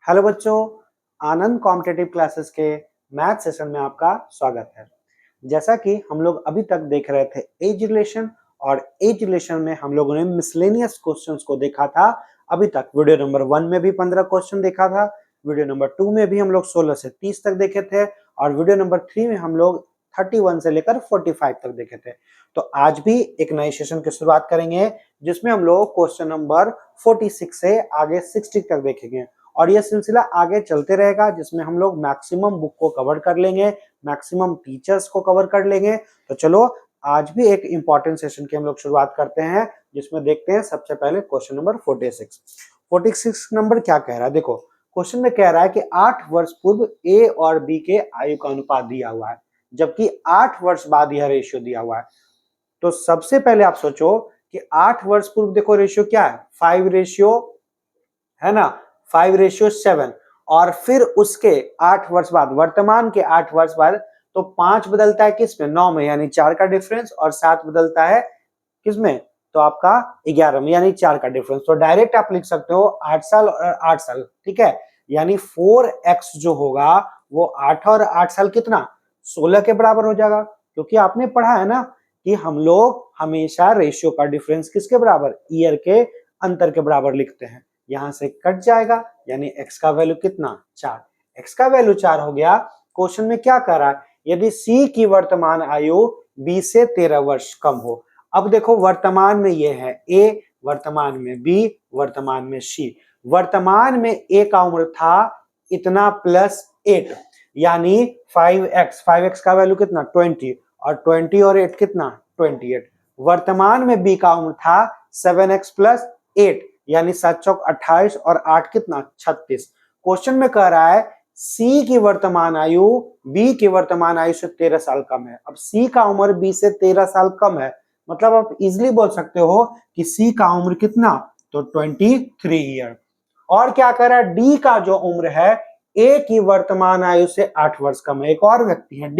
Hello बच्चों, आनंद competitive classes के math session में आपका स्वागत है। जैसा कि हम लोग अभी तक देख रहे थे एज रिलेशन, और एज रिलेशन में हम लोगों ने मिसलेनियस क्वेश्चंस को देखा था। अभी तक वीडियो नंबर 1 में भी 15 क्वेश्चन देखा था, वीडियो नंबर 2 में भी हम लोग 16 से 30 तक देखे थे, और वीडियो नंबर 3 में हम लोग 31 से लेकर 45 तक देखे थे। तो आज भी एक नए सेशन की शुरुआत करेंगे जिसमें हम लोग क्वेश्चन नंबर 46 से आगे 60 तक देखेंगे, और यह सिलसिला आगे चलते रहेगा जिसमें हम लोग मैक्सिमम बुक को कवर कर लेंगे, मैक्सिमम टीचर्स को कवर कर लेंगे। तो चलो आज भी एक इंपॉर्टेंट सेशन की हम लोग शुरुआत करते हैं, जिसमें देखते हैं सबसे पहले क्वेश्चन नंबर 46 नंबर क्या कह रहा है। देखो क्वेश्चन में कह रहा है कि 8 वर्ष पूर्व ए और बी के आयु का अनुपात दिया हुआ है, जबकि 8 वर्ष बाद यह रेशियो दिया हुआ है। तो सबसे पहले आप सोचो कि 8 वर्ष पूर्व देखो रेशियो क्या है, 5 रेशियो है ना, 5:7, और फिर उसके 8 वर्ष बाद, वर्तमान के 8 वर्ष बाद, तो 5 बदलता है किसमें, 9 में, यानी 4 का डिफरेंस, और 7 बदलता है किसमें, तो आपका 11 में, यानी 4 का डिफरेंस। तो डायरेक्ट आप लिख सकते हो 8 साल और 8 साल, ठीक है। यानी 4x जो होगा वो 8 और 8 साल कितना, 16 के बराबर हो जाएगा। क्योंकि आपने पढ़ा है ना कि हम लोग हमेशा रेशियो का डिफरेंस किसके बराबर, ईयर के अंतर के बराबर लिखते हैं। यहां से कट जाएगा, यानी x का वैल्यू कितना, 4। x का वैल्यू 4 हो गया। क्वेश्चन में क्या कर रहा है, यदि c की वर्तमान आयु b से 13 वर्ष कम हो। अब देखो वर्तमान में ये है a, वर्तमान में b, वर्तमान में c। वर्तमान में a का उम्र था इतना प्लस 8, यानी 5x का वैल्यू कितना, 20, और 20 और 8 कितना, 28। वर्तमान में b का उम्र था 7x प्लस 8, यानी 7 चौक 28 और 8 कितना, 36। क्वेश्चन में कह रहा है C की वर्तमान आयु B की वर्तमान आयु से 13 साल कम है। अब C का उम्र B से 13 साल कम है, मतलब आप इजिली बोल सकते हो कि C का उम्र कितना, तो 23 ईयर। और क्या कह रहा है, D का जो उम्र है A की वर्तमान आयु से 8 वर्ष कम है। एक और व्यक्ति है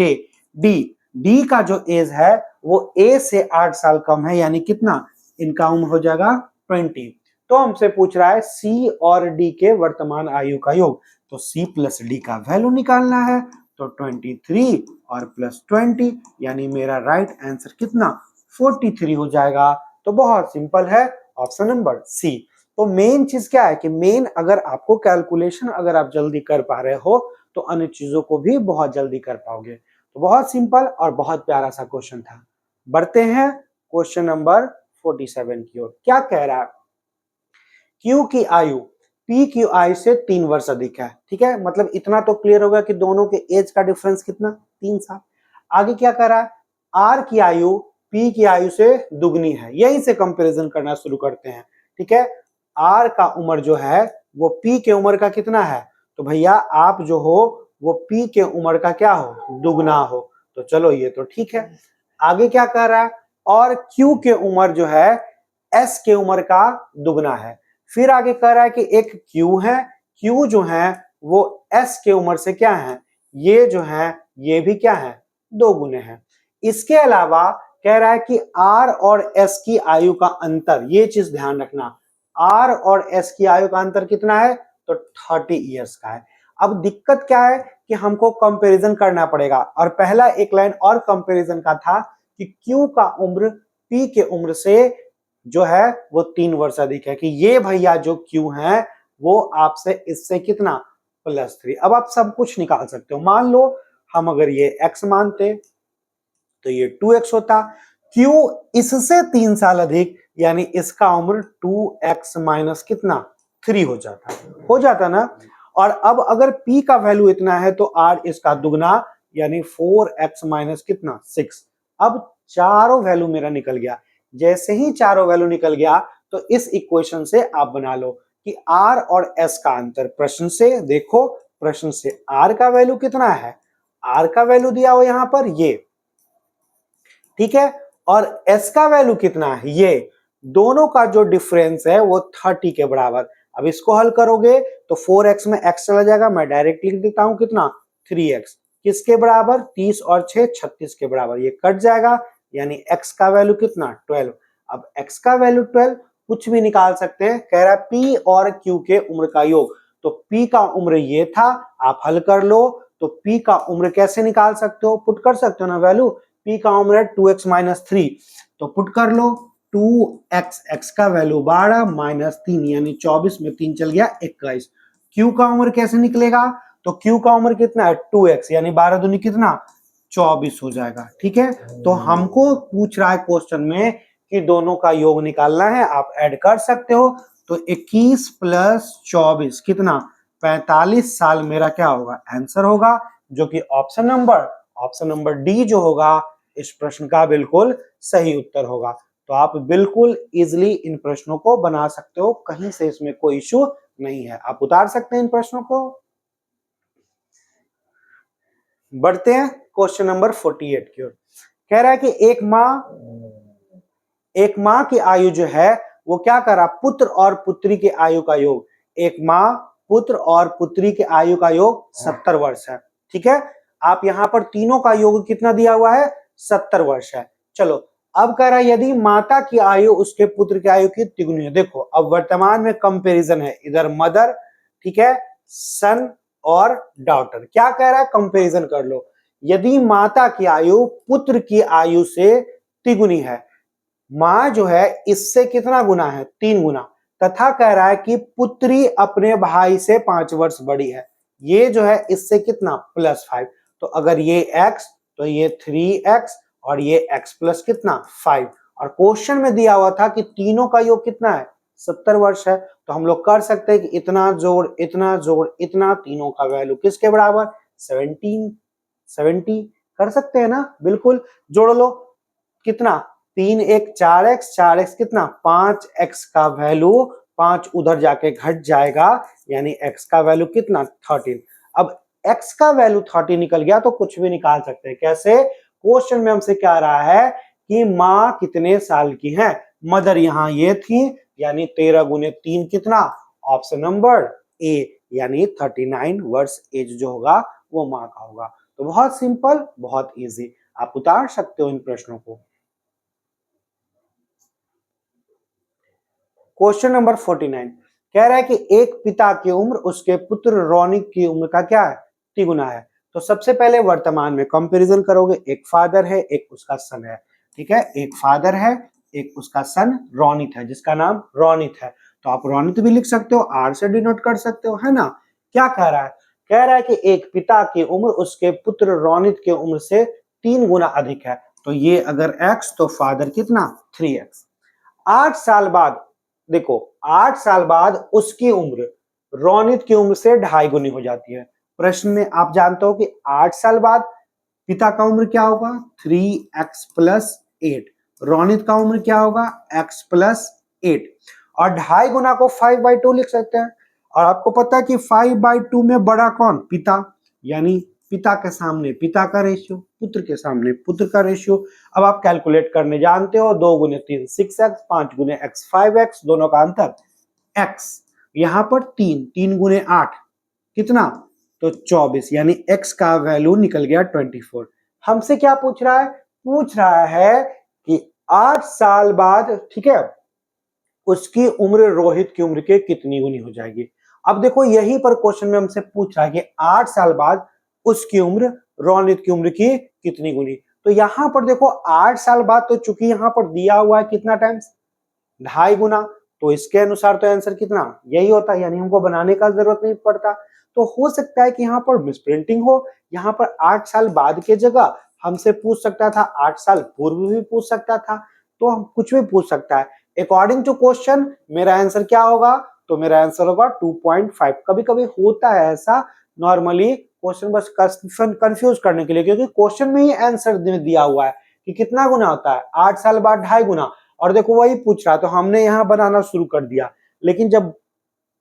D का जो एज है वो A से 8 साल कम है, यानी कितना, इनका उम्र हो जाएगा 20। तो हमसे पूछ रहा है C और D के वर्तमान आयु का योग, तो C प्लस D का वैल्यू निकालना है। तो 23 और प्लस 20, यानी मेरा राइट आंसर कितना, 43 हो जाएगा। तो बहुत सिंपल है, ऑप्शन नंबर C। तो मेन चीज क्या है कि मेन अगर आपको कैलकुलेशन अगर आप जल्दी कर पा रहे हो तो अन्य चीजों को भी बहुत जल्दी कर पाओगे। तो बहुत सिंपल और बहुत प्यारा सा क्वेश्चन था। बढ़ते हैं क्वेश्चन नंबर 47 की ओर। क्या कह रहा है, Q की आयु P की आयु से 3 वर्ष अधिक है, ठीक है। मतलब इतना तो क्लियर होगा कि दोनों के एज का डिफरेंस कितना, 3 साल। आगे क्या कर रहा है, R की आयु P की आयु से दुगनी है। यहीं से कंपैरिजन करना शुरू करते हैं, ठीक है। R का उम्र जो है वो P के उम्र का कितना है, तो भैया आप जो हो वो P के उम्र का क्या हो, दुगना हो। तो चलो ये तो ठीक है। आगे क्या कह रहा है, और Q के उम्र जो है S के उम्र का दुगना है। फिर आगे कह रहा है कि एक Q है, Q जो है वो S के उम्र से क्या है, ये जो है ये भी क्या है, 2 गुने हैं। इसके अलावा कह रहा है कि R और S की आयु का अंतर, ये चीज ध्यान रखना, R और S की आयु का अंतर कितना है, तो 30 ईयर्स का है। अब दिक्कत क्या है कि हमको कंपैरिजन करना पड़ेगा, और पहला एक लाइन और कंपैरिजन का था कि Q का उम्र P के उम्र से जो है वो 3 वर्ष अधिक है, कि ये भैया जो Q है वो आपसे इससे कितना, +3। अब आप सब कुछ निकाल सकते हो। मान लो हम अगर ये x मानते तो ये 2x होता, Q इससे 3 साल अधिक, यानी इसका उम्र 2x माइनस कितना, 3 हो जाता ना। और अब अगर P का वैल्यू इतना है तो R इसका दुगना, यानी 4x माइनस कितना, 6। अब चारों वैल्यू मेरा निकल गया। जैसे ही चारों वैल्यू निकल गया तो इस इक्वेशन से आप बना लो कि R और S का अंतर, प्रश्न से देखो, प्रश्न से R का वैल्यू कितना है, R का वैल्यू दिया हो यहां पर ये, ठीक है, और S का वैल्यू कितना है, ये दोनों का जो डिफरेंस है वो 30 के बराबर। अब इसको हल करोगे तो 4x में x चला जाएगा, मैं डायरेक्ट लिख देता हूं कितना, 3x, किसके बराबर, 30 और 6 36 के बराबर, ये कट जाएगा, यानी x का वैल्यू कितना, 12। अब x का वैल्यू 12 कुछ भी निकाल सकते हैं, कह रहा है P और Q के उम्र का योग। तो P का उम्र ये था, आप हल कर लो। तो P का उम्र कैसे निकाल सकते हो, पुट कर सकते हो ना वैल्यू। P का उम्र है 2x माइनस 3, तो पुट कर लो 2x, x का वैल्यू 12 माइनस 3 यानी 24 में 3 चल गया 21। Q का उम्र कैसे निकलेगा, तो Q का उम्र कितना है 2x यानी 12 दूनी कितना 24 हो जाएगा। ठीक है, तो हमको पूछ रहा है क्वेश्चन में कि दोनों का योग निकालना है, आप ऐड कर सकते हो। तो 21 प्लस 24 कितना 45 साल मेरा क्या होगा आंसर होगा, जो कि ऑप्शन नंबर डी जो होगा इस प्रश्न का बिल्कुल सही उत्तर होगा। तो आप बिल्कुल इजिली इन प्रश्नों को बना सकते हो, कहीं से इसमें कोई इश्यू नहीं है, आप उतार सकते हैं इन प्रश्नों को। बढ़ते हैं क्वेश्चन नंबर 48 की ओर। कह रहा है कि एक माँ की आयु जो है वो क्या करा, पुत्र और पुत्री के आयु का योग। एक माँ, पुत्र और पुत्री के आयु का योग 70 वर्ष है। ठीक है, आप यहां पर तीनों का योग कितना दिया हुआ है 70 वर्ष है। चलो अब कह रहा है यदि माता की आयु उसके पुत्र की आयु की तिगुनी है। देखो अब वर्तमान में कंपैरिजन है, इधर मदर, ठीक है, सन और डॉटर। क्या कह रहा है, कंपैरिजन कर लो। यदि माता की आयु पुत्र की आयु से तिगुनी है, मां जो है इससे कितना गुना है 3 गुना, तथा कह रहा है कि पुत्री अपने भाई से 5 वर्ष बड़ी है, ये जो है इससे कितना +5। तो अगर ये x तो ये 3x और ये x प्लस कितना 5। और क्वेश्चन में दिया हुआ था कि तीनों का योग कितना है 70 वर्ष है, तो हम लोग कर सकते हैं कि इतना जोड़ इतना जोड़ इतना, तीनों का वैल्यू किसके बराबर 70 कर सकते हैं ना, बिल्कुल जोड़ लो। कितना 3 एक 4x, 4x कितना 5x का वैल्यू 5 उधर जाके घट जाएगा यानी x का वैल्यू कितना 13। अब x का वैल्यू 30 निकल गया तो कुछ भी निकाल सकते हैं। कैसे, क्वेश्चन में हमसे क्या रहा है कि माँ कितने साल की है, मदर यहाँ ये थी यानी 13 गुने 3 कितना, ऑप्शन नंबर ए यानी 39 वर्ष एज जो होगा वो माँ का होगा। तो बहुत सिंपल, बहुत इजी, आप उतार सकते हो इन प्रश्नों को। क्वेश्चन नंबर 49 कह रहा है कि एक पिता की उम्र उसके पुत्र रौनिक की उम्र का क्या है तिगुना है। तो सबसे पहले वर्तमान में कंपैरिजन करोगे, एक फादर है एक उसका सन है। ठीक है, एक फादर है एक उसका सन रौनित है, जिसका नाम रौनित है। तो आप रौनित भी लिख सकते हो, आर से डिनोट कर सकते हो, है ना। क्या कह रहा है, कह रहा है कि एक पिता की उम्र उसके पुत्र रौनित की उम्र से 3 गुना अधिक है। तो ये अगर x तो फादर कितना 3x। 8 साल बाद, देखो 8 साल बाद उसकी उम्र रौनित की उम्र से 2.5 गुनी हो जाती है। प्रश्न में आप जानते हो कि 8 साल बाद पिता का उम्र क्या होगा 3x प्लस 8, रौनित का उम्र क्या होगा x प्लस 8, और 2.5 गुना को 5/2 लिख सकते हैं। और आपको पता है कि 5/2 में बड़ा कौन, पिता, यानी पिता के सामने पिता का रेशियो, पुत्र के सामने पुत्र का रेशियो। अब आप कैलकुलेट करने जानते हो, 2 गुने 3 6x, 5 गुने x 5x, दोनों का अंतर x, यहां पर 3 गुने 8 कितना, तो 24 यानी x का वैल्यू निकल गया 24। हमसे क्या पूछ रहा है, पूछ रहा है कि 8 साल बाद, ठीक है, उसकी उम्र रोहित की उम्र के कितनी गुनी हो जाएगी। अब देखो यहीं पर क्वेश्चन में हमसे पूछ रहा है कि 8 साल बाद उसकी उम्र रोनित की उम्र की कितनी गुनी। तो यहां पर देखो 8 साल बाद, तो चूंकि यहां पर दिया हुआ है कितना टाइम्स 2.5 गुना, तो इसके अनुसार तो आंसर कितना यही होता है, यानी हमको बनाने का जरूरत नहीं पड़ता। तो हो सकता है कि यहाँ पर मिसप्रिंटिंग हो, यहाँ पर 8 साल बाद के जगह हमसे पूछ सकता था 8 साल पूर्व भी पूछ सकता था, तो हम कुछ भी पूछ सकता है। अकॉर्डिंग टू क्वेश्चन मेरा आंसर क्या होगा, तो मेरा आंसर होगा 2.5। कभी कभी होता है ऐसा, नॉर्मली क्वेश्चन बस कंफ्यूज करने के लिए, क्योंकि क्वेश्चन में ही आंसर दिया हुआ है कि कितना गुना होता है 8 साल बाद 2.5 गुना, और देखो वही पूछ रहा है तो हमने यहाँ बनाना शुरू कर दिया। लेकिन जब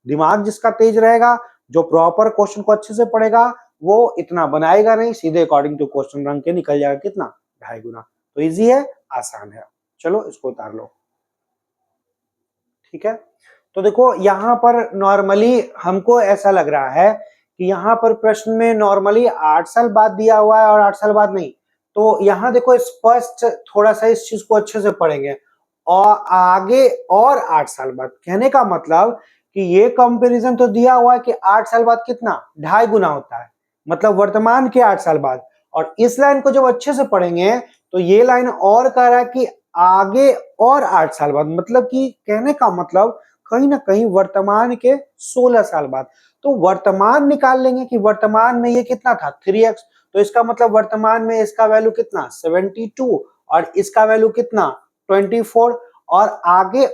दिमाग जिसका तेज रहेगा, जो प्रॉपर क्वेश्चन को अच्छे से पढ़ेगा, वो इतना बनाएगा नहीं, सीधे अकॉर्डिंग टू क्वेश्चन रंग के निकल जाएगा कितना 2.5 गुना। तो इजी है, आसान है, चलो इसको उतार लो। ठीक है, तो देखो यहाँ पर नॉर्मली हमको ऐसा लग रहा है कि यहाँ पर प्रश्न में नॉर्मली 8 साल बाद दिया हुआ है और 8 साल बाद नहीं। तो यहाँ देखो स्पष्ट थोड़ा सा इस चीज को अच्छे से पढ़ेंगे, और आगे और 8 साल बाद, कहने का मतलब कि ये कंपैरिजन तो दिया हुआ है कि 8 साल बाद कितना 2.5 गुना होता है, मतलब वर्तमान के 8 साल बाद। और इस लाइन को जब अच्छे से पढ़ेंगे तो ये लाइन और कह रहा है कि आगे और 8 साल बाद, मतलब कि कहने का मतलब कहीं ना कहीं वर्तमान के 16 साल बाद। तो वर्तमान निकाल लेंगे कि वर्तमान में ये कितना था 3x, तो इसका मतलब वर्तमान में इसका वैल्यू कितना 72 और इसका वैल्यू कितना 24 और आगे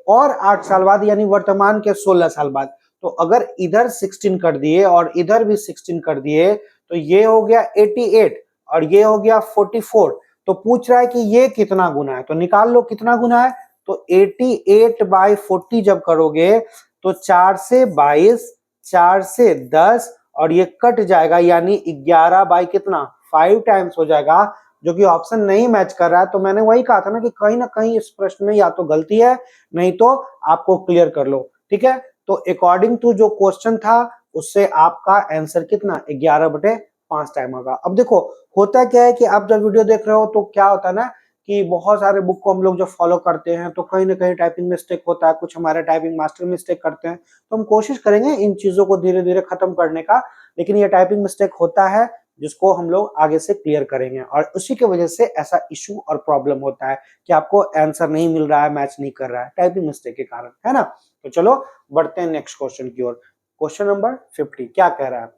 और 8 साल बाद यानी वर्तमान के 16 साल बाद। तो अगर इधर 16 कर दिए और इधर भी 16 कर दिए तो ये हो गया 88 और ये हो गया 44। तो पूछ रहा है कि ये कितना गुना है, तो निकाल लो कितना गुना है। तो 88/40 जब करोगे तो 4 से 22, 4 से 10 और ये कट जाएगा यानी 11 बाई कितना 5 टाइम्स हो जाएगा, जो कि ऑप्शन नहीं मैच कर रहा है। तो मैंने वही कहा था ना कि कहीं ना कहीं इस प्रश्न में या तो गलती है, नहीं तो आपको क्लियर कर लो। ठीक है, तो अकॉर्डिंग टू जो क्वेश्चन था उससे आपका आंसर कितना 11/5 टाइम होगा। अब देखो होता क्या है कि आप जब वीडियो देख रहे हो तो क्या होता है ना कि बहुत सारे बुक को हम लोग जब फॉलो करते हैं तो कहीं ना कहीं टाइपिंग मिस्टेक होता है, कुछ हमारे टाइपिंग मास्टर मिस्टेक करते हैं। तो हम कोशिश करेंगे इन चीजों को धीरे धीरे खत्म करने का, लेकिन ये टाइपिंग मिस्टेक होता है जिसको हम लोग आगे से क्लियर करेंगे। और उसी की वजह से ऐसा इशू और प्रॉब्लम होता है कि आपको आंसर नहीं मिल रहा है, मैच नहीं कर रहा है टाइपिंग मिस्टेक के कारण, है ना। तो चलो बढ़ते हैं नेक्स्ट क्वेश्चन की ओर। क्वेश्चन नंबर 50 क्या कह रहा है,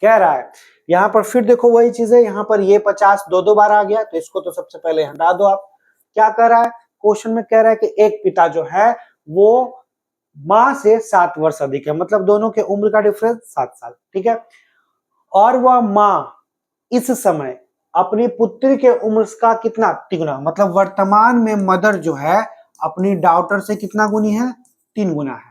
कह रहा है यहाँ पर फिर देखो वही चीज है, यहाँ पर ये 50 दो बार आ गया तो इसको तो सबसे पहले हटा दो आप। क्या कह रहा है क्वेश्चन में, कह रहा है कि एक पिता जो है वो माँ से 7 वर्ष अधिक है, मतलब दोनों के उम्र का डिफरेंस 7 साल। ठीक है, और वह माँ इस समय अपनी पुत्री के उम्र का कितना तिगुना, मतलब वर्तमान में मदर जो है अपनी डॉटर से कितना गुनी है 3 गुना है।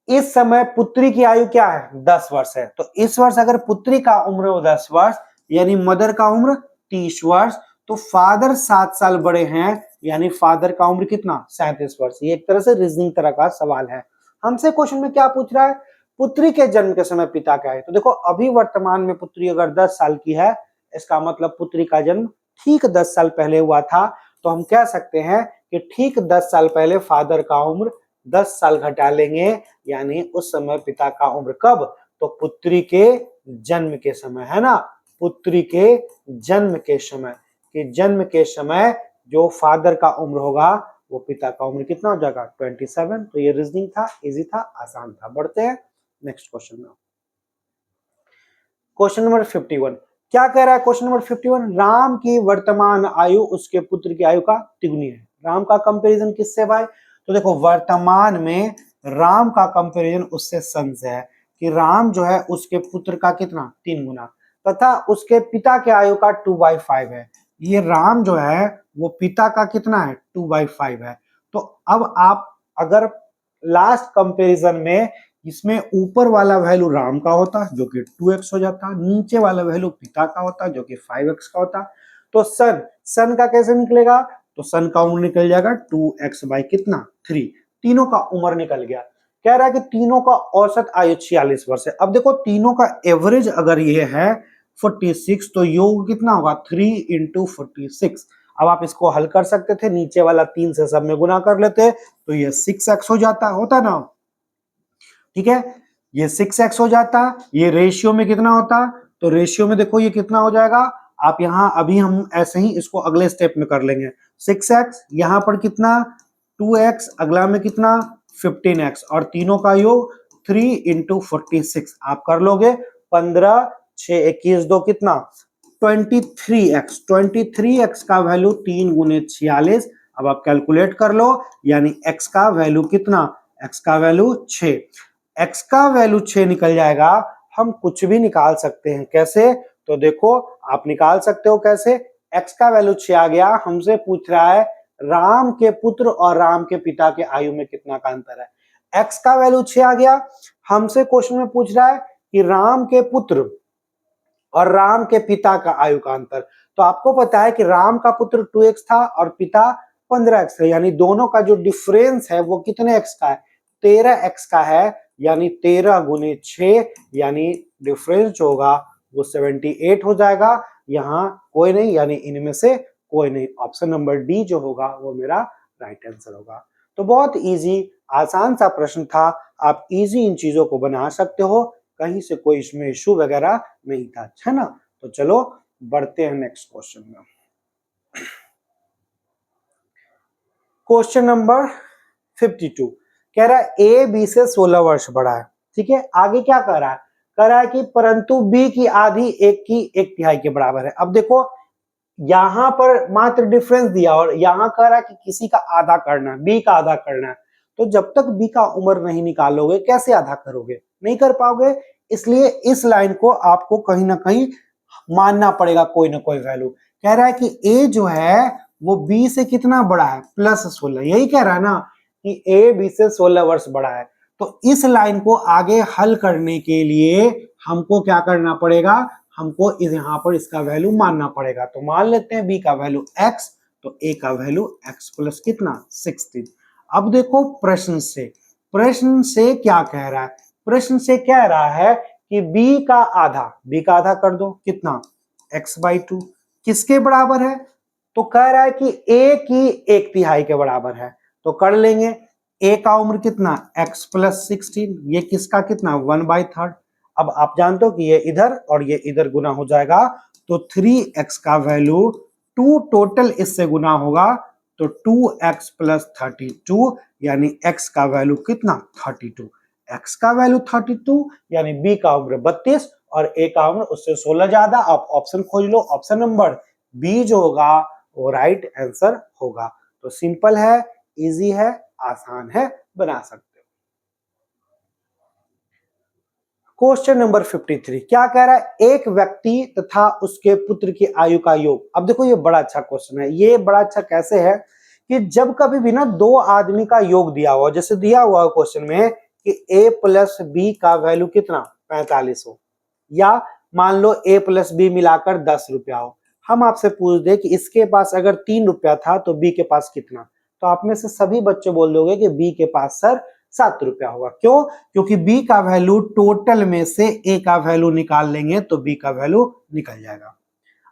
इस समय पुत्री की आयु क्या है 10 वर्ष है, तो इस वर्ष अगर पुत्री का उम्र हो 10 वर्ष यानी मदर का उम्र 30 वर्ष, तो फादर 7 साल बड़े हैं यानी फादर का उम्र कितना 37 वर्ष। ये एक तरह से रीजनिंग तरह का सवाल है। हमसे क्वेश्चन में क्या पूछ रहा है, पुत्री के जन्म के समय पिता क्या है। तो देखो अभी वर्तमान में पुत्री अगर 10 साल की है, इसका मतलब पुत्री का जन्म ठीक 10 साल पहले हुआ था। तो हम कह सकते हैं कि ठीक 10 साल पहले फादर का उम्र 10 साल घटा लेंगे यानी उस समय पिता का उम्र कब, तो पुत्री के जन्म के समय, है ना, पुत्री के जन्म के समय, कि जन्म के समय जो फादर का उम्र होगा वो पिता का उम्र कितना हो जाएगा 27। तो ये रीजनिंग था, इजी था, आसान था। बढ़ते हैं नेक्स्ट क्वेश्चन में। क्वेश्चन नंबर 51 क्या कह रहा है, क्वेश्चन नंबर 51 राम की वर्तमान आयु उसके पुत्र की आयु का तिगुनी है। राम का कंपैरिजन किससे भाई, तो देखो वर्तमान में राम का कंपैरिजन उससे सन से है कि राम जो है उसके पुत्र का कितना 3 गुना, तथा उसके पिता के आयु का 2/5 है। ये राम जो है वो पिता का कितना है 2/5 है। तो अब आप अगर लास्ट कंपैरिजन में इसमें ऊपर वाला वैल्यू राम का होता जो कि 2x हो जाता, नीचे वाला वैल्यू पिता का होता जो कि 5x का होता। तो सन का कैसे निकलेगा, तो सन का उम्र निकल जाएगा 2x बाई कितना 3, तीनों का उम्र निकल गया। कह रहा है कि तीनों का औसत आयु 46 वर्ष है। अब देखो तीनों का एवरेज अगर ये है 46 तो योग कितना होगा 3 × 46। अब आप इसको हल कर सकते थे, नीचे वाला 3 से सब में गुना कर लेते तो ये 6x हो जाता, होता ना। ठीक है, ये 6x हो जाता, ये रेशियो में कितना होता, तो रेशियो में देखो ये कितना हो जाएगा, आप यहां अभी हम ऐसे ही इसको अगले स्टेप में कर लेंगे। 6x यहां पर कितना 2x, अगला में कितना 15x और तीनों का योग 3 × 46 आप कर लोगे 15, 6 21 2 कितना 23x। 23x का वैल्यू 3 × 46। अब आप कैलकुलेट कर लो यानी x का वैल्यू कितना, x का वैल्यू 6, x का वैल्यू 6 निकल जाएगा। हम कुछ भी निकाल सकते हैं, कैसे, तो देखो आप निकाल सकते हो कैसे, x का वैल्यू 6 आ गया। हमसे पूछ रहा है राम के पुत्र और राम के पिता के आयु में कितना का अंतर है, x का वैल्यू 6 आ गया। हमसे क्वेश्चन में पूछ रहा है कि राम के पुत्र और राम के पिता का आयु का अंतर। तो आपको पता है कि राम का पुत्र 2x था और पिता 15x है, यानी दोनों का जो डिफरेंस है वो कितने x का है 13x का है, यानी 13 × 6 यानी डिफरेंस जो होगा वो 78 हो जाएगा। यहाँ कोई नहीं, यानी इनमें से कोई नहीं, ऑप्शन नंबर डी जो होगा वो मेरा राइट आंसर होगा। तो बहुत इजी आसान सा प्रश्न था, आप इजी इन चीजों को बना सकते हो, कहीं से कोई इसमें इशू वगैरह नहीं था, है ना। तो चलो बढ़ते हैं नेक्स्ट क्वेश्चन में। क्वेश्चन नंबर 52 कह रहा है ए बी से 16 वर्ष बड़ा है, ठीक है। आगे क्या कह रहा है, कह रहा है कि परंतु बी की आधी एक की एक तिहाई के बराबर है। अब देखो यहां पर मात्र डिफरेंस दिया और यहां कह रहा है कि किसी का आधा करना है, बी का आधा करना है। तो जब तक बी का उम्र नहीं निकालोगे कैसे आधा करोगे, नहीं कर पाओगे। इसलिए इस लाइन को आपको कहीं ना कहीं मानना पड़ेगा कोई ना कोई वैल्यू। कह रहा है कि ए जो है वो बी से कितना बड़ा है, +16, यही कह रहा है ना कि ए बी से 16 वर्ष बड़ा है। तो इस लाइन को आगे हल करने के लिए हमको क्या करना पड़ेगा, हमको यहाँ पर इसका वैल्यू मानना पड़ेगा। तो मान लेते हैं बी का वैल्यू x, तो a का वैल्यू x प्लस कितना 16। अब देखो प्रश्न से क्या कह रहा है, प्रश्न से कह रहा है कि b का आधा कर दो, कितना x/2 किसके बराबर है, तो कह रहा है कि a की एक तिहाई के बराबर है। तो कर लेंगे, a का उम्र कितना x प्लस 16, ये किसका कितना 1/3। अब आप जानते हो कि ये इधर और ये इधर गुना हो जाएगा, तो 3x का वैल्यू 2 टोटल इससे गुना होगा तो 2x प्लस 32, यानी x का वैल्यू कितना 32। x का वैल्यू 32 यानी b का उम्र 32 और a का उम्र उससे 16 ज्यादा। आप ऑप्शन खोज लो, ऑप्शन नंबर बी जो होगा वो राइट आंसर होगा। तो सिंपल है, इजी है, आसान है, बना सकते। क्वेश्चन नंबर 53 क्या कह रहा है, एक व्यक्ति तथा उसके पुत्र की आयु का योग। अब देखो ये बड़ा अच्छा क्वेश्चन है, ये बड़ा अच्छा कैसे है कि जब कभी भी ना दो आदमी का योग दिया हुआ, जैसे दिया हुआ है क्वेश्चन में कि a प्लस बी का वैल्यू कितना 45 हो, या मान लो a प्लस बी मिलाकर 10 रुपया हो। हम आपसे पूछ दे कि इसके पास अगर 3 रुपया था तो b के पास कितना, तो आप में से सभी बच्चे बोल दोगे कि b के पास सर 7 रुपया होगा। क्यों, क्योंकि b का वैल्यू टोटल में से a का वैल्यू निकाल लेंगे तो b का वैल्यू निकल जाएगा।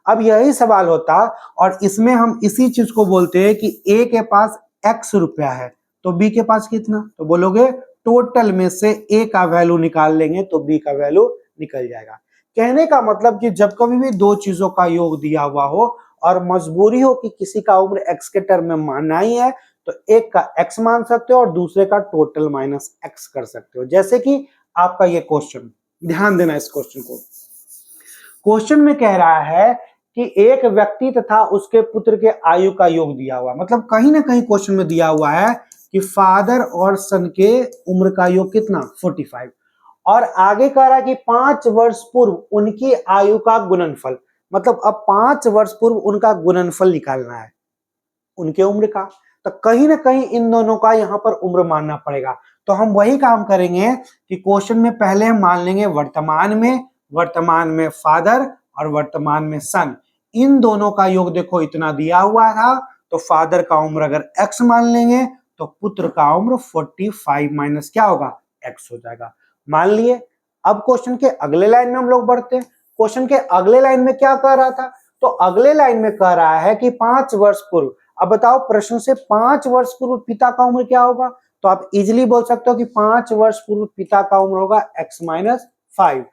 अब यही सवाल होता और इसमें हम इसी चीज को बोलते हैं कि a के पास x रुपया है तो b के पास कितना, तो बोलोगे टोटल में से a का वैल्यू निकाल लेंगे तो b का वैल्यू निकल जाएगा। कहने का मतलब कि जब कभी भी दो चीजों का योग दिया हुआ हो और मजबूरी हो कि किसी का उम्र x के टर्म में मानना ही है, तो एक का x मान सकते हो और दूसरे का टोटल माइनस x कर सकते हो। जैसे कि आपका ये क्वेश्चन, ध्यान देना इस क्वेश्चन को। क्वेश्चन में कह रहा है कि एक व्यक्ति तथा उसके पुत्र के आयु का योग दिया हुआ, मतलब कहीं ना कहीं क्वेश्चन में दिया हुआ है कि फादर और सन के उम्र का योग कितना 45, और आगे कह रहा है कि 5 वर्ष पूर्व उनकी आयु का गुणनफल, मतलब अब 5 वर्ष पूर्व उनका गुणनफल निकालना है उनके उम्र का। तो कहीं ना कहीं इन दोनों का यहाँ पर उम्र मानना पड़ेगा। तो हम वही काम करेंगे कि क्वेश्चन में पहले हम मान लेंगे वर्तमान में फादर और वर्तमान में सन, इन दोनों का योग देखो इतना दिया हुआ था, तो फादर का उम्र अगर x मान लेंगे तो पुत्र का उम्र 45 माइनस क्या होगा x हो जाएगा, मान लिए। अब क्वेश्चन के अगले लाइन में हम लोग बढ़ते हैं। क्वेश्चन के अगले लाइन में क्या कह रहा था, तो अगले लाइन में कह रहा है कि 5 वर्ष पूर्व। अब बताओ प्रश्न से 5 वर्ष पूर्व पिता का उम्र क्या होगा, तो आप इजीली बोल सकते हो कि 5 वर्ष पूर्व पिता का उम्र होगा x-5।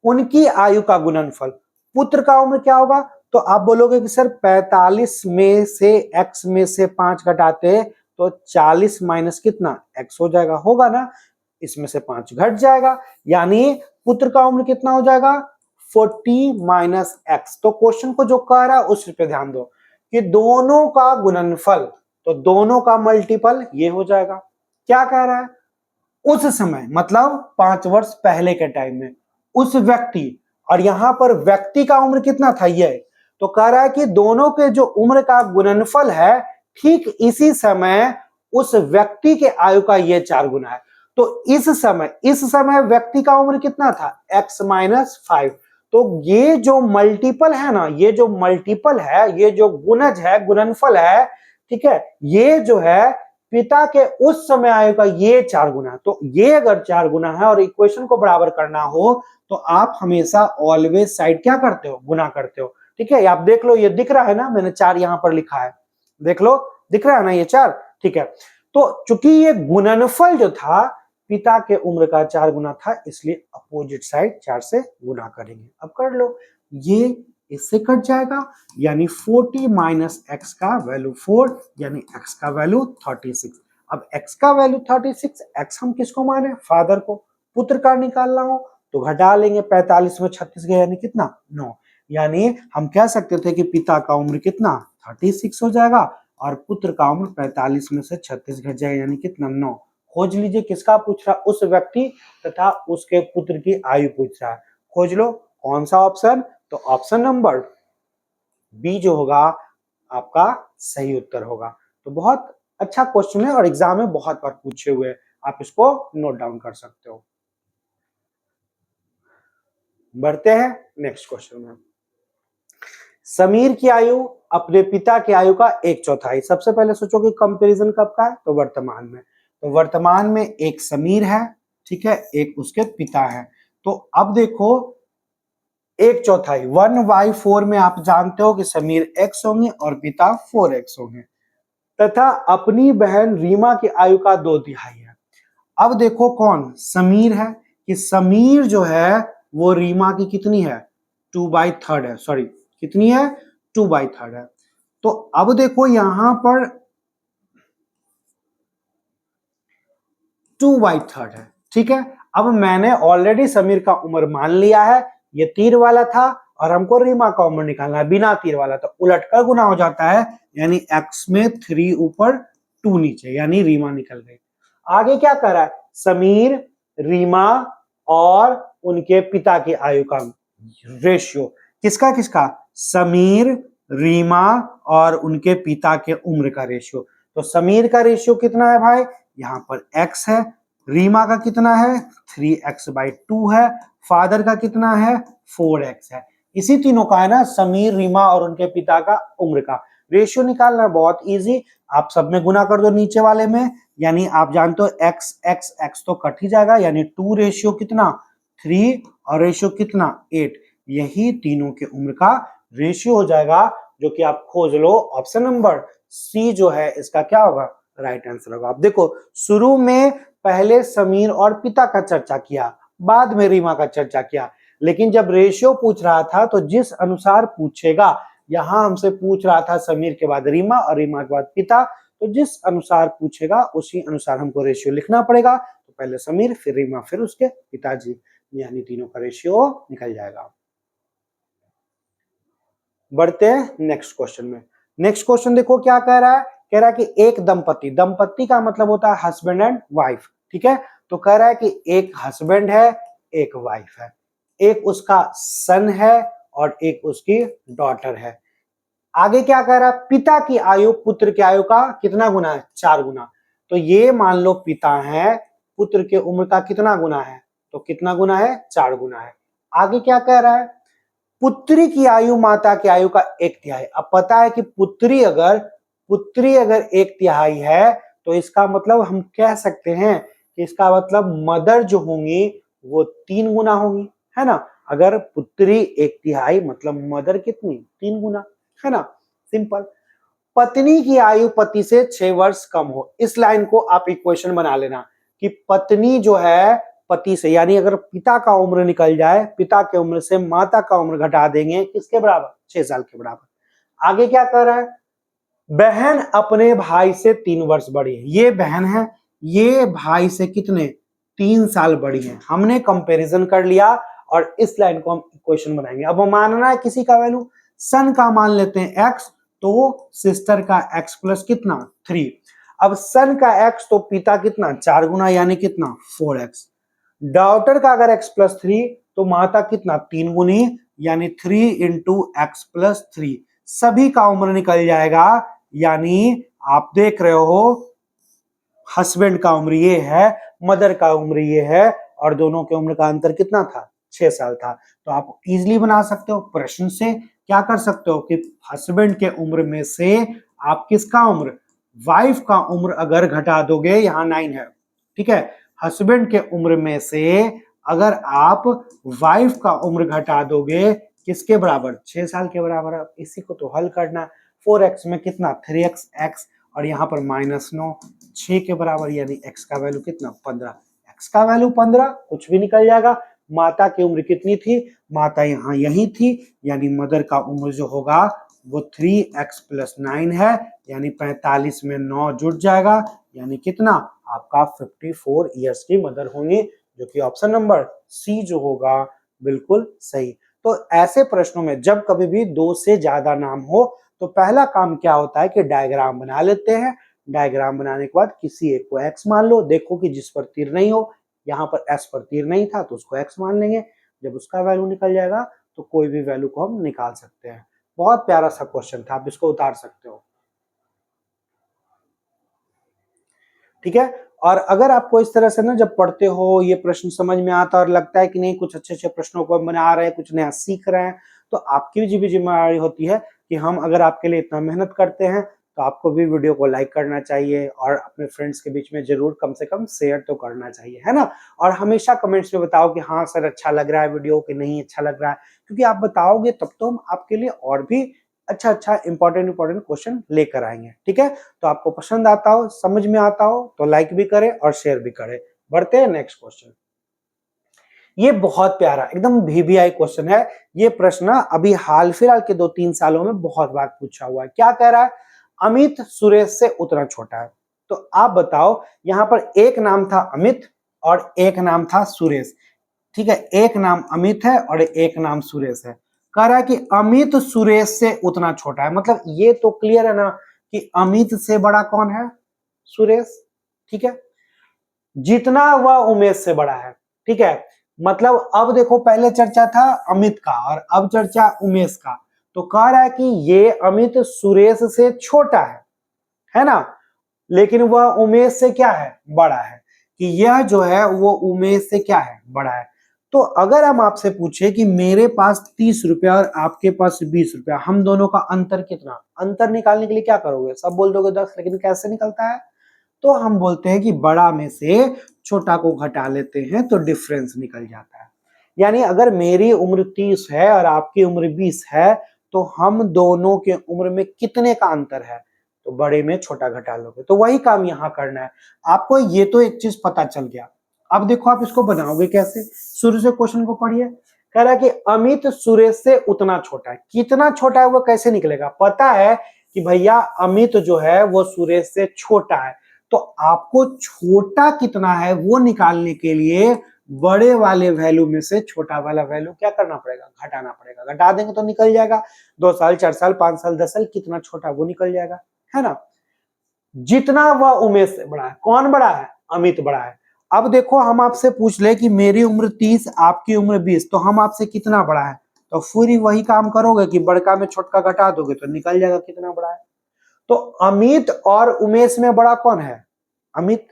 उनकी आयु का गुणनफल, पुत्र का उम्र क्या होगा, तो आप बोलोगे कि सर 45 में से x में से 5 घटाते तो 40 माइनस कितना x हो जाएगा, होगा ना, इसमें से 5 घट जाएगा, यानी पुत्र का उम्र कितना हो जाएगा 40 माइनस x। तो क्वेश्चन को जो कह रहा है उस पे ध्यान दो कि दोनों का गुणनफल, तो दोनों का मल्टीपल ये हो जाएगा। क्या कह रहा है, उस समय मतलब 5 वर्ष पहले के टाइम में उस व्यक्ति, और यहां पर व्यक्ति का उम्र कितना था ये, तो कह रहा है कि दोनों के जो उम्र का गुणनफल है ठीक इसी समय उस व्यक्ति के आयु का ये 4 गुना है। तो इस समय व्यक्ति का उम्र कितना था x-5। तो ये जो मल्टीपल है ना, ये जो मल्टीपल है, ये जो गुणज है, गुणनफल है, ठीक है, ये जो है पिता के उस समय आयु का ये 4 गुना। तो ये अगर 4 गुना है और इक्वेशन को बराबर करना हो तो आप हमेशा ऑलवेज साइड क्या करते हो, गुना करते हो। ठीक है, आप देख लो, ये दिख रहा है ना, मैंने 4 यहां पर लिखा है, देख लो दिख रहा है ना ये 4, ठीक है। तो चूंकि ये गुणनफल जो था पिता के उम्र का 4 गुना था, इसलिए अपोजिट साइड 4 से गुना करेंगे। अब कर लो, ये इससे कट जाएगा, यानी 40 माइनस एक्स का वैल्यू 4, यानी एक्स का वैल्यू 36। अब एक्स का वैल्यू 36, एक्स हम किसको माने, फादर को, पुत्र का निकालना हो तो घटा लेंगे, 45 में 36 गया यानी कितना 9, यानी हम कह सकते थे कि पिता का उम्र कितना 36 हो जाएगा और पुत्र का उम्र 45 में से 36 घट जाएगा यानी कितना 9। खोज लीजिए किसका पूछ रहा, उस व्यक्ति तथा उसके पुत्र की आयु पूछ रहा है। खोज लो कौन सा ऑप्शन, तो ऑप्शन नंबर बी जो होगा आपका सही उत्तर होगा। तो बहुत अच्छा क्वेश्चन है और एग्जाम में बहुत बार पूछे हुए हैं, आप इसको नोट डाउन कर सकते हो। बढ़ते हैं नेक्स्ट क्वेश्चन में। समीर की आयु अपने पिता की आयु का 1/4। सबसे पहले सोचो कि कंपैरिजन कब का है, तो वर्तमान में। तो वर्तमान में एक समीर है, ठीक है, एक उसके पिता है। तो अब देखो 1/4 1/4 में आप जानते हो कि समीर x होंगे और पिता 4x होंगे, तथा अपनी बहन रीमा की आयु का 2/3 है। अब देखो कौन समीर है, कि समीर जो है वो रीमा की कितनी है 2/3 है, सॉरी कितनी है 2/3 है। तो अब देखो यहां पर 2/3 है, ठीक है। अब मैंने ऑलरेडी समीर का उम्र मान लिया है, ये तीर वाला था और हमको रीमा का उम्र निकालना है बिना तीर वाला, तो उलटकर गुना हो जाता है, यानी x में 3 ऊपर 2 नीचे, यानी रीमा निकल गई। आगे क्या कर रहा है, समीर, रीमा और उनके पिता की आयु का रेशियो, किसका किसका, समीर, रीमा और उनके पिता के उम्र का रेशियो। तो समीर का रेशियो कितना है भाई, यहाँ पर x है, रीमा का कितना है 3x/2 है, फादर का कितना है 4x है। इसी तीनों का है ना, समीर, रीमा और उनके पिता का उम्र का रेशियो निकालना बहुत इजी। आप सब में गुना कर दो नीचे वाले में, यानी आप जानते हो x x x तो कट ही जाएगा, यानी 2 रेशियो कितना 3 और रेशियो कितना 8, यही तीनों के उम्र का रेशियो हो जाएगा, जो कि आप खोज लो ऑप्शन नंबर सी जो है इसका क्या होगा राइट आंसर होगा। आप देखो शुरू में पहले समीर और पिता का चर्चा किया, बाद में रीमा का चर्चा किया, लेकिन जब रेशियो पूछ रहा था तो जिस अनुसार पूछेगा, यहां हमसे पूछ रहा था समीर के बाद रीमा और रीमा के बाद पिता, तो जिस अनुसार पूछेगा उसी अनुसार हमको रेशियो लिखना पड़ेगा। तो पहले समीर फिर रीमा फिर उसके पिताजी, यानी तीनों का रेशियो निकल जाएगा। बढ़ते हैं नेक्स्ट क्वेश्चन में। नेक्स्ट क्वेश्चन देखो क्या कह रहा है, कह रहा है कि एक दंपति, दंपति का मतलब होता है हस्बैंड एंड वाइफ, ठीक है। तो कह रहा है कि एक हस्बैंड है एक वाइफ है, एक उसका सन है और एक उसकी डॉटर है। आगे क्या कह रहा है, पिता की आयु पुत्र की आयु का कितना गुना है 4 गुना। तो ये मान लो पिता है, पुत्र के उम्र का कितना गुना है, तो कितना गुना है 4 गुना है। आगे क्या कह रहा है, पुत्री की आयु माता की आयु का 1/3। अब पता है कि पुत्री अगर 1/3 है तो इसका मतलब हम कह सकते हैं कि इसका मतलब मदर जो होंगी वो 3 गुना होंगी, है ना। अगर पुत्री 1/3 मतलब मदर कितनी 3 गुना, है ना, सिंपल। पत्नी की आयु पति से 6 वर्ष कम हो, इस लाइन को आप इक्वेशन बना लेना कि पत्नी जो है पति से, यानी अगर पिता का उम्र निकल जाए, पिता के उम्र से माता का उम्र घटा देंगे किसके बराबर 6 साल के बराबर। आगे क्या कर रहा है, बहन अपने भाई से 3 वर्ष बड़ी है, ये बहन है, ये भाई से कितने 3 साल बड़ी है। हमने कंपैरिजन कर लिया और इस लाइन को हम इक्वेशन बनाएंगे। अब मानना है किसी का वैल्यू, सन का मान लेते हैं x, तो सिस्टर का x प्लस कितना 3। अब सन का x तो पिता कितना 4 गुना, यानी कितना 4x। डॉटर का अगर x प्लस 3 तो माता कितना 3 गुनी, यानी 3 इंटू एक्स प्लस 3। सभी का उम्र निकल जाएगा, यानी आप देख रहे हो हस्बैंड का उम्र ये है, मदर का उम्र ये है, और दोनों के उम्र का अंतर कितना था 6 साल था। तो आप इजीली बना सकते हो, प्रश्न से क्या कर सकते हो कि हस्बैंड के उम्र में से आप किसका उम्र, वाइफ का उम्र अगर घटा दोगे, यहाँ 9 है, ठीक है, हस्बैंड के उम्र में से अगर आप वाइफ का उम्र घटा दोगे किसके बराबर 6 साल के बराबर। इसी को तो हल करना, 4x में कितना 3x, x और यहाँ पर -9 6 के बराबर, यानी x का वैल्यू कितना 15। x का वैल्यू 15, कुछ भी निकल जाएगा। माता की उम्र कितनी थी, माता यहाँ यही थी, यानी मदर का उम्र जो होगा वो 3x + 9 है, यानी 45 में 9 जुड़ जाएगा, यानी कितना आपका 54 ईयर्स की मदर होंगी, जो कि ऑप्शन नंबर सी जो होगा बिल्कुल सही। तो ऐसे प्रश्नों में जब कभी भी 2 से ज्यादा नाम हो तो पहला काम क्या होता है कि डायग्राम बना लेते हैं। डायग्राम बनाने के बाद किसी एक को x मान लो, देखो कि जिस पर तीर नहीं हो, यहाँ पर s पर तीर नहीं था तो उसको x मान लेंगे। जब उसका वैल्यू निकल जाएगा तो कोई भी वैल्यू को हम निकाल सकते हैं। बहुत प्यारा सा क्वेश्चन था, आप इसको उतार सकते हो। ठीक है, और अगर आपको इस तरह से ना जब पढ़ते हो ये प्रश्न समझ में आता और लगता है कि नहीं कुछ अच्छे अच्छे प्रश्नों को बना रहे हैं, कुछ नया सीख रहे हैं, तो आपकी भी जिम्मेदारी होती है कि हम अगर आपके लिए इतना मेहनत करते हैं तो आपको भी वीडियो को लाइक करना चाहिए और अपने फ्रेंड्स के बीच में जरूर कम से कम शेयर तो करना चाहिए, है ना। और हमेशा कमेंट्स में बताओ कि हाँ सर अच्छा लग रहा है वीडियो कि नहीं अच्छा लग रहा है, क्योंकि आप बताओगे तब तो हम आपके लिए और भी अच्छा अच्छा इंपॉर्टेंट क्वेश्चन लेकर आएंगे। ठीक है, तो आपको पसंद आता हो, समझ में आता हो तो लाइक भी करें और शेयर भी करें। बढ़ते हैं नेक्स्ट क्वेश्चन। ये बहुत प्यारा एकदम VVI क्वेश्चन है। ये प्रश्न अभी हाल फिलहाल के 2-3 सालों में बहुत बार पूछा हुआ है। क्या कह रहा है, अमित सुरेश से उतना छोटा है। तो आप बताओ, यहां पर एक नाम था अमित और एक नाम था सुरेश। ठीक है, एक नाम अमित है और एक नाम सुरेश है। कह रहा है कि अमित सुरेश से उतना छोटा है, मतलब ये तो क्लियर है ना कि अमित से बड़ा कौन है, सुरेश। ठीक है, जितना वह उमेश से बड़ा है। ठीक है, मतलब अब देखो पहले चर्चा था अमित का और अब चर्चा उमेश का, तो कह रहा है कि ये अमित सुरेश से छोटा है ना, लेकिन वह उमेश से क्या है, बड़ा है, कि यह जो है वो उमेश से क्या है, बड़ा है। तो अगर हम आपसे पूछे कि मेरे पास 30 रुपया और आपके पास 20 रुपया, हम दोनों का अंतर कितना, अंतर निकालने के लिए क्या करोगे, सब बोल दोगे 10, लेकिन कैसे निकलता है, तो हम बोलते हैं कि बड़ा में से छोटा को घटा लेते हैं तो डिफरेंस निकल जाता है। यानी अगर मेरी उम्र 30 है और आपकी उम्र 20 है तो हम दोनों के उम्र में कितने का अंतर है, तो बड़े में छोटा घटा लोगे। तो वही काम यहां करना है आपको। ये तो एक चीज पता चल गया। अब देखो आप इसको बनाओगे कैसे, शुरू से क्वेश्चन को पढ़िए। कह रहा है कि अमित सुरेश से उतना छोटा है, कितना छोटा है वो कैसे निकलेगा, पता है कि भैया अमित जो है वो सुरेश से छोटा है, तो आपको छोटा कितना है वो निकालने के लिए बड़े वाले वैल्यू में से छोटा वाला वैल्यू क्या करना पड़ेगा, घटाना पड़ेगा। घटा देंगे तो निकल जाएगा, 2 साल 4 साल 5 साल 10 साल कितना छोटा वो निकल जाएगा, है ना। जितना वह उमेश से बड़ा है, कौन बड़ा है, अमित बड़ा है। अब देखो हम आपसे पूछ ले कि मेरी उम्र 30 आपकी उम्र 20, तो हम आपसे कितना बड़ा है, तो पूरी वही काम करोगे कि बड़का में छोटका घटा दोगे तो निकल जाएगा कितना बड़ा है। तो अमित और उमेश में बड़ा कौन है, अमित,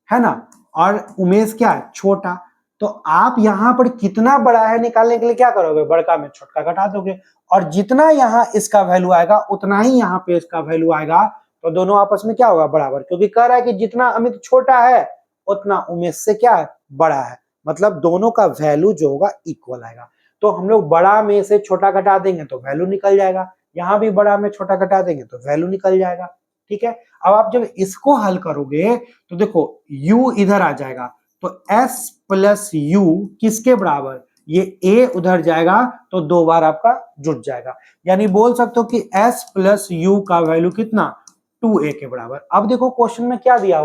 है ना, और उमेश क्या है, छोटा। तो आप यहां पर कितना बड़ा है निकालने के लिए क्या करोगे, बड़का में छोटका घटा दोगे, और जितना यहां इसका वैल्यू आएगा उतना ही यहां पे इसका वैल्यू आएगा, तो दोनों आपस में क्या होगा, बराबर, क्योंकि कह रहा है कि जितना अमित छोटा है उतना उमेश से क्या है, बड़ा है, मतलब दोनों का वैल्यू जो होगा इक्वल आएगा। तो हम लोग बड़ा में से छोटा घटा देंगे तो वैल्यू निकल जाएगा, यहां भी बड़ा में छोटा घटा देंगे तो वैल्यू निकल जाएगा। ठीक है, अब आप जब इसको हल करोगे तो देखो u इधर आ जाएगा, तो s प्लस u किसके बराबर, ये a उधर जाएगा तो 2 बार आपका जुट जाएगा, यानी बोल सकते हो कि s प्लस u का वैल्यू कितना, 2a के बराबर। अब देखो क्वेश्चन में क्या दिया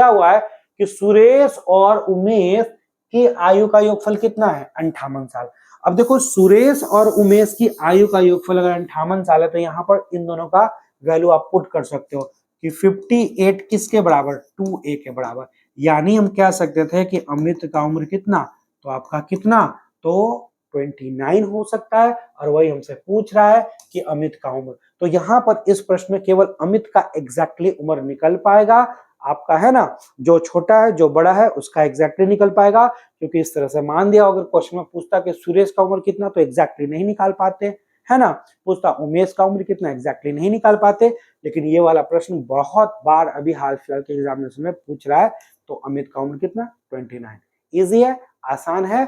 हुआ है कि सुरेश और उमेश की आयु का योगफल कितना है, 58 साल। अब देखो सुरेश और उमेश की आयु का योगफल अगर 58 साल है तो यहाँ पर इन दोनों का वैल्यू आप पुट कर सकते हो कि 58 किसके बराबर, 2a के बराबर। यानी हम कह सकते थे कि अमित का उम्र कितना, तो आपका कितना, तो 29 हो सकता है, और वही हमसे पूछ रहा है कि अमित का उम्र। तो यहाँ पर इस प्रश्न में केवल अमित का एग्जैक्टली उम्र निकल पाएगा, आपका है ना, जो छोटा है जो बड़ा है उसका एग्जैक्टली निकल पाएगा, क्योंकि इस तरह से मान दिया अगर क्वेश्चन में पूछता कि सुरेश का उम्र कितना तो एग्जैक्टली नहीं निकाल पाते, है ना, पूछता उमेश का उम्र कितना एग्जैक्टली नहीं निकाल पाते। लेकिन ये वाला प्रश्न बहुत बार अभी हाल फिलहाल के एग्जामिनेशन में पूछ रहा है, तो अमित का उम्र कितना, 29। इजी है, आसान है।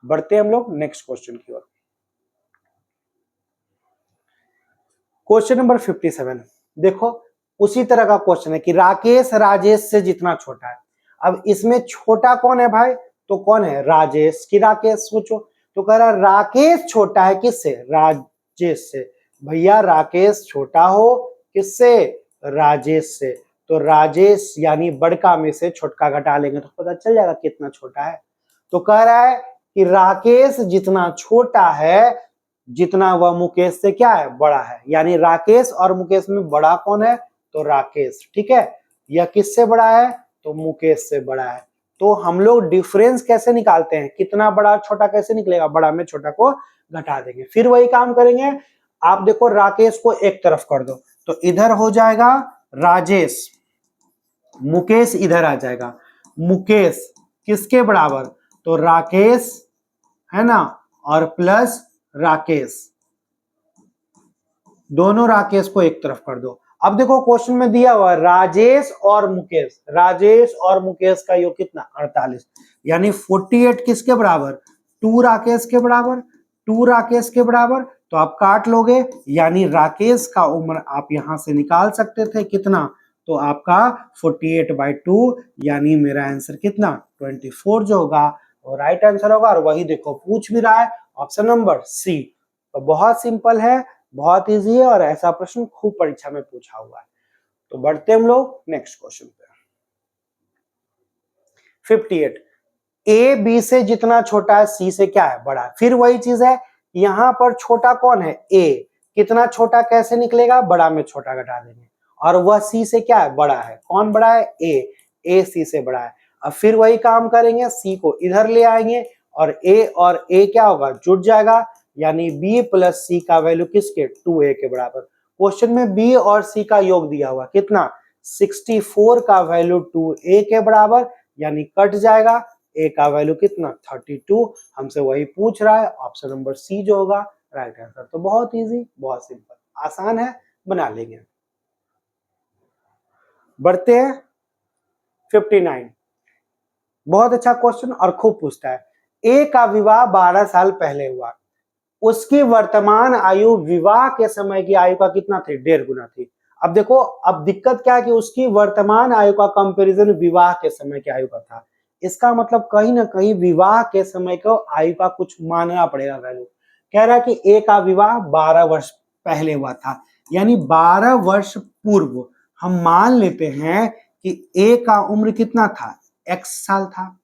बढ़ते हम लोग नेक्स्ट क्वेश्चन की ओर। क्वेश्चन नंबर 57 देखो, उसी तरह का क्वेश्चन है कि राकेश राजेश से जितना छोटा है। अब इसमें छोटा कौन है भाई, तो कौन है, राजेश की राकेश, सोचो। तो कह रहा राकेश छोटा है किससे, राजेश से। भैया राकेश छोटा हो किससे, राजेश से। तो राजेश यानी बड़का में से छोटका घटा लेंगे तो पता चल जाएगा कितना छोटा है। तो कह रहा है कि राकेश जितना छोटा है, जितना वह मुकेश से क्या है, बड़ा है। यानी राकेश और मुकेश में बड़ा कौन है, तो राकेश, ठीक है। यह किससे बड़ा है, तो मुकेश से बड़ा है। तो हम लोग डिफरेंस कैसे निकालते हैं, कितना बड़ा छोटा कैसे निकलेगा, बड़ा में छोटा को घटा देंगे। फिर वही काम करेंगे। आप देखो राकेश को एक तरफ कर दो तो इधर हो जाएगा राजेश, मुकेश इधर आ जाएगा। मुकेश किसके बराबर, तो राकेश है ना, और प्लस राकेश, दोनों राकेश को एक तरफ कर दो। अब देखो क्वेश्चन में दिया हुआ राजेश और मुकेश, राजेश और मुकेश का योग कितना, 48, यानी 48 किसके बराबर, 2 राकेश के बराबर, 2 राकेश के बराबर। तो आप काट लोगे, यानी राकेश का उम्र आप यहां से निकाल सकते थे कितना, तो आपका 48/2, यानी मेरा आंसर कितना, 24 जो होगा वो राइट आंसर होगा। और वही देखो पूछ भी रहा है, ऑप्शन नंबर सी। तो बहुत सिंपल है, बहुत इजी है, और ऐसा प्रश्न खूब परीक्षा में पूछा हुआ है। तो बढ़ते हम लोग नेक्स्ट क्वेश्चन पे। 58, ए बी से जितना छोटा है सी से क्या है, बड़ा है। फिर वही चीज है, यहां पर छोटा कौन है, ए, कितना छोटा कैसे निकलेगा, बड़ा में छोटा घटा देंगे। और वह सी से क्या है, बड़ा है। कौन बड़ा है, ए सी से बड़ा है। अब फिर वही काम करेंगे, सी को इधर ले आएंगे और ए क्या होगा, जुड़ जाएगा। यानी b प्लस सी का वैल्यू किसके, 2a के बराबर। क्वेश्चन में b और c का योग दिया हुआ कितना, 64 का वैल्यू 2a के बराबर, यानी कट जाएगा। a का वैल्यू कितना, 32। हमसे वही पूछ रहा है, ऑप्शन नंबर सी जो होगा राइट आंसर। तो बहुत इजी, बहुत सिंपल, आसान है, बना लेंगे। बढ़ते हैं 59, बहुत अच्छा क्वेश्चन और खूब पूछता है। ए का विवाह 12 साल पहले हुआ, उसकी वर्तमान आयु विवाह के समय की आयु का कितना थी, 1.5 गुना थी। अब देखो, अब दिक्कत क्या है कि उसकी वर्तमान आयु का कंपैरिजन विवाह के समय की आयु का था। इसका मतलब कहीं ना कहीं विवाह के समय को आयु का कुछ मानना पड़ेगा वैल्यू। कह रहा है कि ए का विवाह 12 वर्ष पहले हुआ था, यानी 12 वर्ष पूर्व हम मान लेते हैं कि ए का उम्र कितना था, x साल था।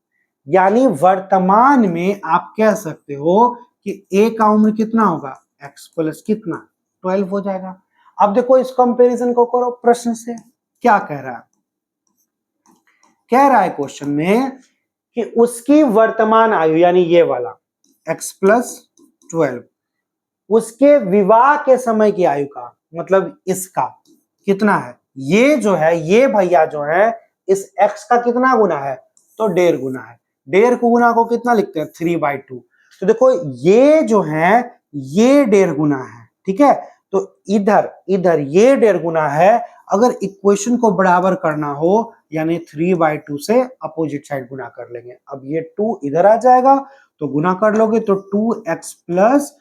यानी वर्तमान में आप कह सकते हो कि ए का उम्र कितना होगा, x प्लस कितना, 12 हो जाएगा। अब देखो इस कंपैरिजन को करो प्रश्न से, क्या कह रहा है, कह रहा है क्वेश्चन में कि उसकी वर्तमान आयु यानी ये वाला x प्लस 12, उसके विवाह के समय की आयु का मतलब इसका कितना है, ये जो है, ये भैया जो है इस x का कितना गुना है, तो 1.5 गुना है। 1.5 गुना को कितना लिखते हैं, 3/2। तो देखो ये जो है ये 1.5 गुना है, ठीक है। तो इधर इधर ये 1.5 गुना है। अगर इक्वेशन को बराबर करना हो यानी 3/2 से अपोजिट साइड गुना कर लेंगे। अब ये 2 इधर आ जाएगा तो गुना कर लोगे तो 2x प्लस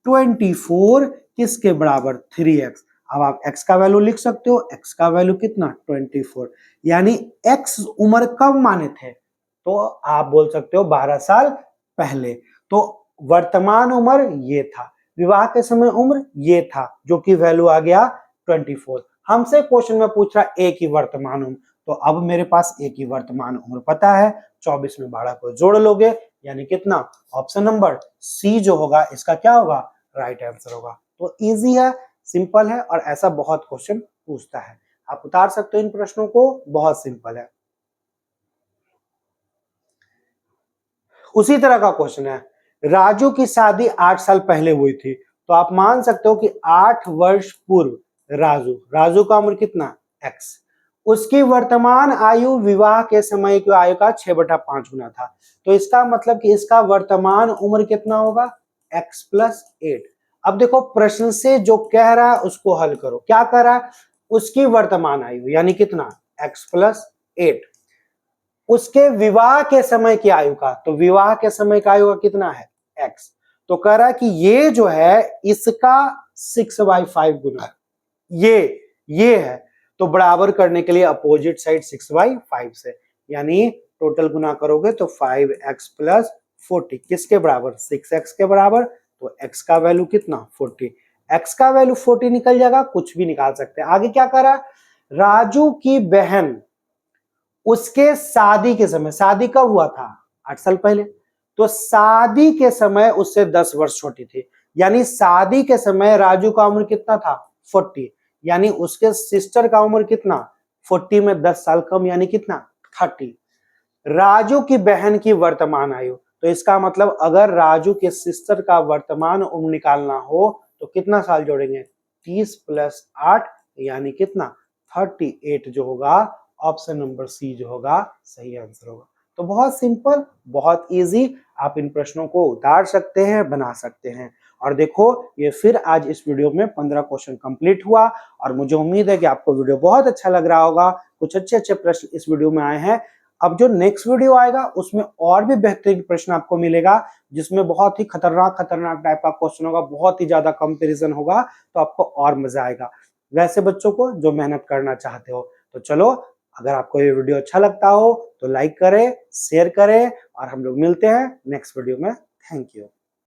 24 किसके बराबर, 3x। अब आप x का वैल्यू लिख सकते हो, x का वैल्यू कितना, 24। यानी x उम्र कब माने थे, तो आप बोल सकते हो 12 साल पहले। तो वर्तमान उम्र ये था, विवाह के समय उम्र ये था, जो कि वैल्यू आ गया 24। हमसे क्वेश्चन में पूछ रहा ए की वर्तमान उम्र, तो अब मेरे पास ए की वर्तमान उम्र पता है, 24 में 12 को जोड़ लोगे यानी कितना, ऑप्शन नंबर सी जो होगा इसका क्या होगा, राइट आंसर होगा। तो इजी है, सिंपल है, और ऐसा बहुत क्वेश्चन पूछता है, आप उतार सकते हो इन प्रश्नों को, बहुत सिंपल है। उसी तरह का क्वेश्चन है, राजू की शादी 8 साल पहले हुई थी, तो आप मान सकते हो कि 8 वर्ष पूर्व राजू का उम्र कितना, x, उसकी वर्तमान आयु विवाह के समय की आयु का 6/5 गुना था। तो इसका मतलब कि इसका वर्तमान उम्र कितना होगा, x प्लस 8। अब देखो प्रश्न से जो कह रहा है उसको हल करो, क्या कह रहा है, उसकी वर्तमान आयु यानी कितना, x प्लस 8, उसके विवाह के समय की आयु का, तो विवाह के समय का आयु का कितना है, x। तो कह रहा है कि ये जो है इसका 6/5 गुना है, ये है। तो बराबर करने के लिए अपोजिट साइड 6/5 से, यानी टोटल गुना करोगे तो 5x प्लस 40 किसके बराबर, 6x के बराबर। तो x का वैल्यू कितना 40, x का वैल्यू 40 निकल जाएगा, कुछ भी निकाल सकते हैं। आगे क्या करा, राजू की बहन उसके शादी के समय, शादी कब हुआ था 8 साल पहले, तो शादी के समय उससे 10 वर्ष छोटी थी, यानी शादी के समय राजू का उम्र कितना था 40, यानी उसके सिस्टर का उम्र कितना 40 में 10 साल कम, यानी कितना 30। राजू की बहन की वर्तमान आयु, तो इसका मतलब अगर राजू के सिस्टर का वर्तमान उम्र निकालना हो तो कितना साल जोड़ेंगे, 30 प्लस 8 यानी कितना 38 जो होगा, ऑप्शन नंबर सी जो होगा सही आंसर होगा। तो बहुत सिंपल, बहुत इजी, आप इन प्रश्नों को उतार सकते हैं, बना सकते हैं। और देखो ये फिर आज इस वीडियो में 15 क्वेश्चन कंप्लीट हुआ और मुझे उम्मीद है कि आपको वीडियो बहुत अच्छा लग रहा होगा, कुछ अच्छे प्रश्न इस वीडियो में आए हैं। अब जो नेक्स्ट वीडियो आएगा उसमें और भी बेहतरीन प्रश्न आपको मिलेगा, जिसमें बहुत ही खतरनाक टाइप का क्वेश्चन होगा, बहुत ही ज्यादा कंपैरिजन होगा, तो आपको और मजा आएगा वैसे बच्चों को जो मेहनत करना चाहते हो। तो चलो, अगर आपको ये वीडियो अच्छा लगता हो तो लाइक करें, शेयर करें और हम लोग मिलते हैं नेक्स्ट वीडियो में। Thank you.